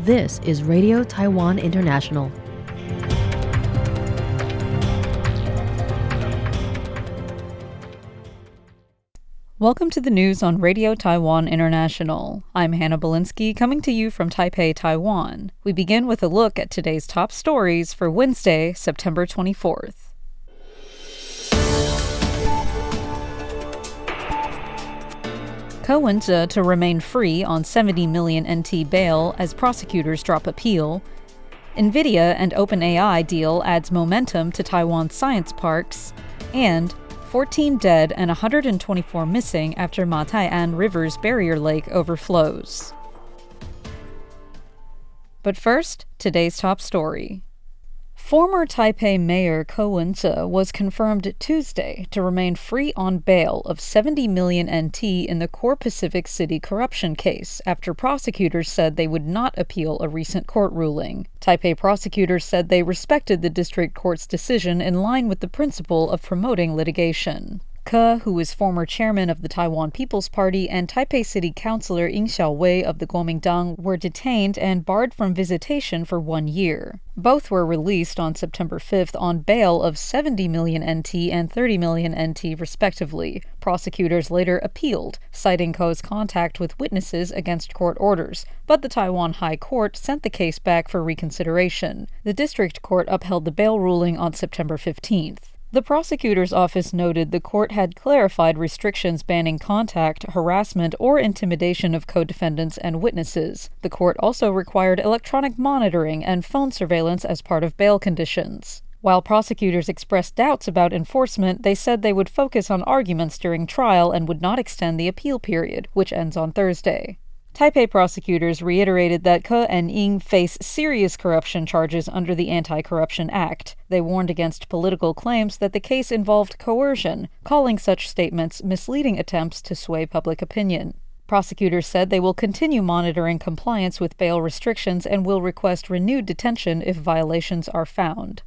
This is Radio Taiwan International. Welcome to the news on Radio Taiwan International. I'm Hannah Belinsky, coming to you from Taipei, Taiwan. We begin with a look at today's top stories for Wednesday, September 24th. Ko Wen-je to remain free on 70 million NT bail as prosecutors drop appeal. NVIDIA and OpenAI deal adds momentum to Taiwan's science parks. And 14 dead and 124 missing after Ma Tai-an River's barrier lake overflows. But first, today's top story. Former Taipei Mayor Ko Wen-je was confirmed Tuesday to remain free on bail of 70 million NT in the Core Pacific City corruption case after prosecutors said they would not appeal a recent court ruling. Taipei prosecutors said they respected the district court's decision in line with the principle of promoting litigation. Ke, who is former chairman of the Taiwan People's Party, and Taipei City Councilor Ying Xiaowei of the Kuomintang were detained and barred from visitation for 1 year. Both were released on September 5th on bail of 70 million NT and 30 million NT respectively. Prosecutors later appealed, citing Ko's contact with witnesses against court orders, but the Taiwan High Court sent the case back for reconsideration. The district court upheld the bail ruling on September 15th. The prosecutor's office noted the court had clarified restrictions banning contact, harassment, or intimidation of co-defendants and witnesses. The court also required electronic monitoring and phone surveillance as part of bail conditions. While prosecutors expressed doubts about enforcement, they said they would focus on arguments during trial and would not extend the appeal period, which ends on Thursday. Taipei prosecutors reiterated that Ke and Ying face serious corruption charges under the Anti-Corruption Act. They warned against political claims that the case involved coercion, calling such statements misleading attempts to sway public opinion. Prosecutors said they will continue monitoring compliance with bail restrictions and will request renewed detention if violations are found.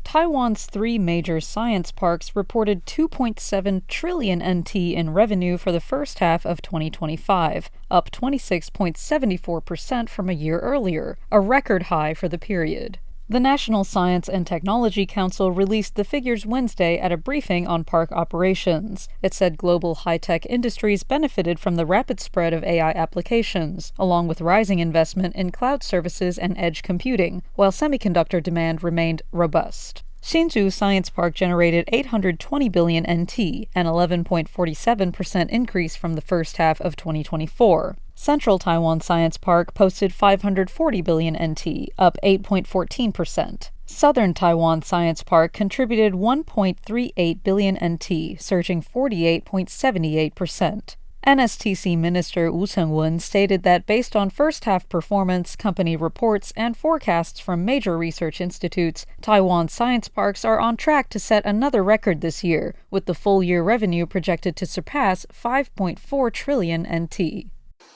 Taiwan's 3 major science parks reported 2.7 trillion NT in revenue for the first half of 2025, up 26.74% from a year earlier, a record high for the period. The National Science and Technology Council released the figures Wednesday at a briefing on park operations. It said global high-tech industries benefited from the rapid spread of AI applications, along with rising investment in cloud services and edge computing, while semiconductor demand remained robust. Hsinchu Science Park generated 820 billion NT, an 11.47% increase from the first half of 2024. Central Taiwan Science Park posted 540 billion NT, up 8.14%. Southern Taiwan Science Park contributed 1.38 billion NT, surging 48.78%. NSTC Minister Wu Cheng-wen stated that based on first-half performance, company reports, and forecasts from major research institutes, Taiwan science parks are on track to set another record this year, with the full-year revenue projected to surpass 5.4 trillion NT.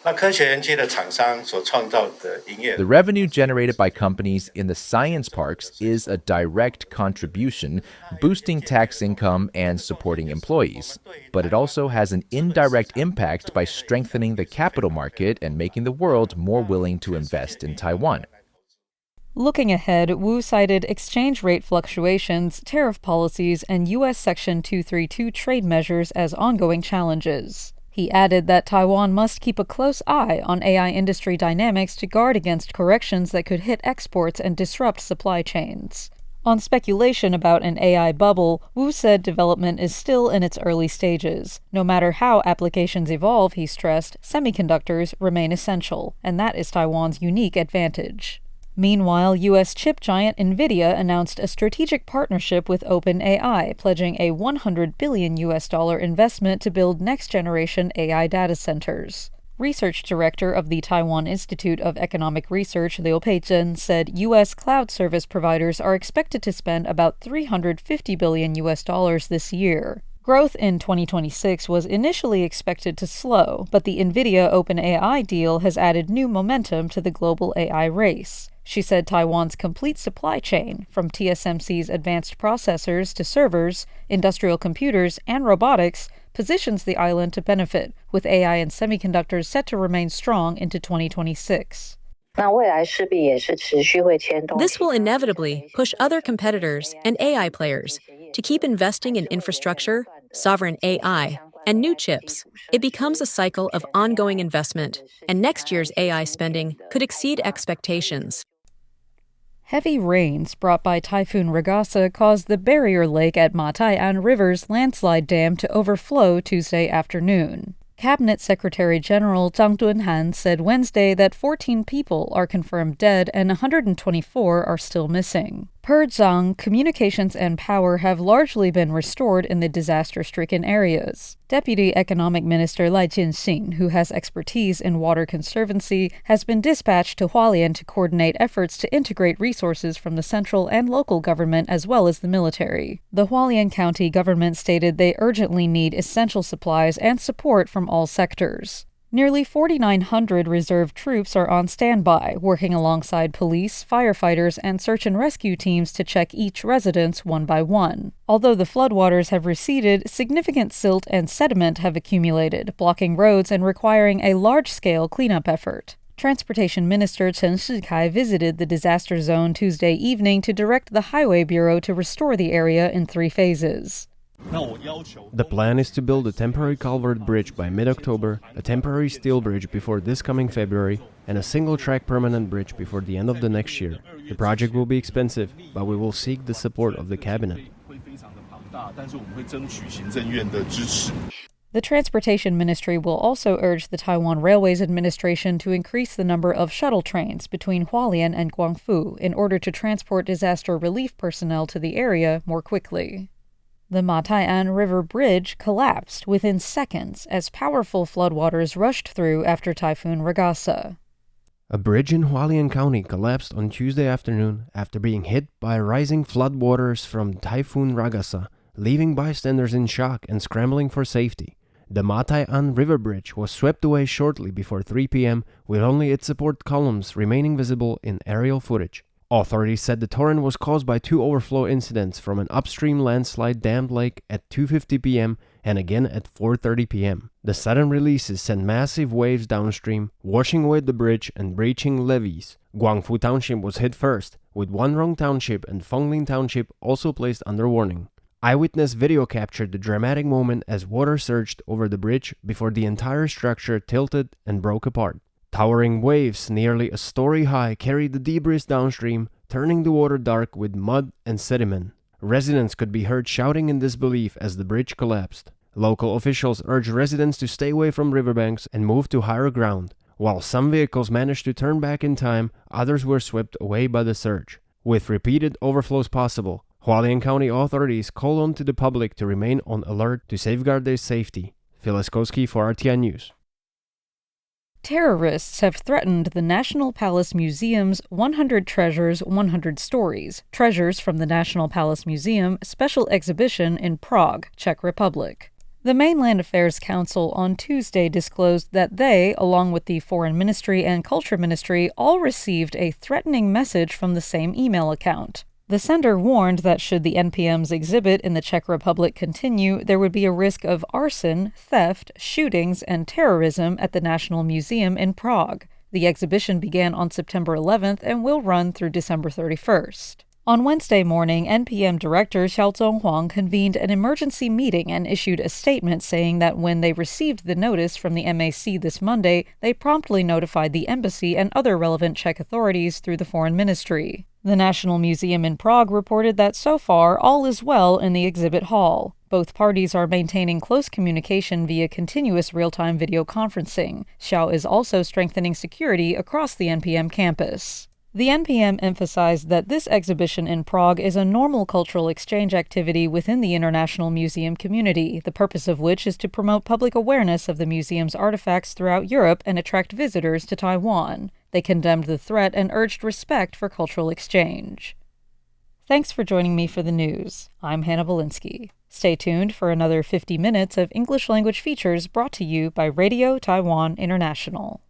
The revenue generated by companies in the science parks is a direct contribution, boosting tax income and supporting employees. But it also has an indirect impact by strengthening the capital market and making the world more willing to invest in Taiwan. Looking ahead, Wu cited exchange rate fluctuations, tariff policies, and U.S. Section 232 trade measures as ongoing challenges. He added that Taiwan must keep a close eye on AI industry dynamics to guard against corrections that could hit exports and disrupt supply chains. On speculation about an AI bubble, Wu said development is still in its early stages. No matter how applications evolve, he stressed, semiconductors remain essential, and that is Taiwan's unique advantage. Meanwhile, U.S. chip giant NVIDIA announced a strategic partnership with OpenAI, pledging a $100 billion investment to build next-generation AI data centers. Research director of the Taiwan Institute of Economic Research, Liu Peizhen, said U.S. cloud service providers are expected to spend about $350 billion this year. Growth in 2026 was initially expected to slow, but the NVIDIA OpenAI deal has added new momentum to the global AI race. She said Taiwan's complete supply chain, from TSMC's advanced processors to servers, industrial computers, and robotics, positions the island to benefit, with AI and semiconductors set to remain strong into 2026. This will inevitably push other competitors and AI players to keep investing in infrastructure, sovereign AI, and new chips. It becomes a cycle of ongoing investment, and next year's AI spending could exceed expectations. Heavy rains brought by Typhoon Ragasa caused the barrier lake at Matai'an River's landslide dam to overflow Tuesday afternoon. Cabinet Secretary General Zhang Dunhan said Wednesday that 14 people are confirmed dead and 124 are still missing. Per Zhang, communications and power have largely been restored in the disaster-stricken areas. Deputy Economic Minister Lai Jianxin, who has expertise in water conservancy, has been dispatched to Hualien to coordinate efforts to integrate resources from the central and local government as well as the military. The Hualien County government stated they urgently need essential supplies and support from all sectors. Nearly 4,900 reserve troops are on standby, working alongside police, firefighters, and search and rescue teams to check each residence one by one. Although the floodwaters have receded, significant silt and sediment have accumulated, blocking roads and requiring a large-scale cleanup effort. Transportation Minister Chen Shikai visited the disaster zone Tuesday evening to direct the Highway Bureau to restore the area in 3 phases. The plan is to build a temporary culvert bridge by mid-October, a temporary steel bridge before this coming February, and a single-track permanent bridge before the end of the next year. The project will be expensive, but we will seek the support of the cabinet. The Transportation Ministry will also urge the Taiwan Railways Administration to increase the number of shuttle trains between Hualien and Guangfu in order to transport disaster relief personnel to the area more quickly. The Matai'an River Bridge collapsed within seconds as powerful floodwaters rushed through after Typhoon Ragasa. A bridge in Hualien County collapsed on Tuesday afternoon after being hit by rising floodwaters from Typhoon Ragasa, leaving bystanders in shock and scrambling for safety. The Matai'an River Bridge was swept away shortly before 3 p.m., with only its support columns remaining visible in aerial footage. Authorities said the torrent was caused by 2 overflow incidents from an upstream landslide dammed lake at 2:50 p.m. and again at 4:30 p.m. The sudden releases sent massive waves downstream, washing away the bridge and breaching levees. Guangfu Township was hit first, with Wanrong Township and Fenglin Township also placed under warning. Eyewitness video captured the dramatic moment as water surged over the bridge before the entire structure tilted and broke apart. Towering waves nearly a story high carried the debris downstream, turning the water dark with mud and sediment. Residents could be heard shouting in disbelief as the bridge collapsed. Local officials urged residents to stay away from riverbanks and move to higher ground. While some vehicles managed to turn back in time, others were swept away by the surge. With repeated overflows possible, Hualien County authorities called on to the public to remain on alert to safeguard their safety. Phyllis Koski for RTI News. Terrorists have threatened the National Palace Museum's 100 Treasures, 100 Stories, Treasures from the National Palace Museum special exhibition in Prague, Czech Republic. The Mainland Affairs Council on Tuesday disclosed that they, along with the Foreign Ministry and Culture Ministry, all received a threatening message from the same email account. The sender warned that should the NPM's exhibit in the Czech Republic continue, there would be a risk of arson, theft, shootings, and terrorism at the National Museum in Prague. The exhibition began on September 11th and will run through December 31st. On Wednesday morning, NPM Director Xiao Zonghuang convened an emergency meeting and issued a statement saying that when they received the notice from the MAC this Monday, they promptly notified the embassy and other relevant Czech authorities through the Foreign Ministry. The National Museum in Prague reported that so far all is well in the exhibit hall. Both parties are maintaining close communication via continuous real-time video conferencing. Xiao is also strengthening security across the NPM campus. The NPM emphasized that this exhibition in Prague is a normal cultural exchange activity within the international museum community, the purpose of which is to promote public awareness of the museum's artifacts throughout Europe and attract visitors to Taiwan. They condemned the threat and urged respect for cultural exchange. Thanks for joining me for the news. I'm Hannah Belinsky. Stay tuned for another 50 minutes of English language features brought to you by Radio Taiwan International.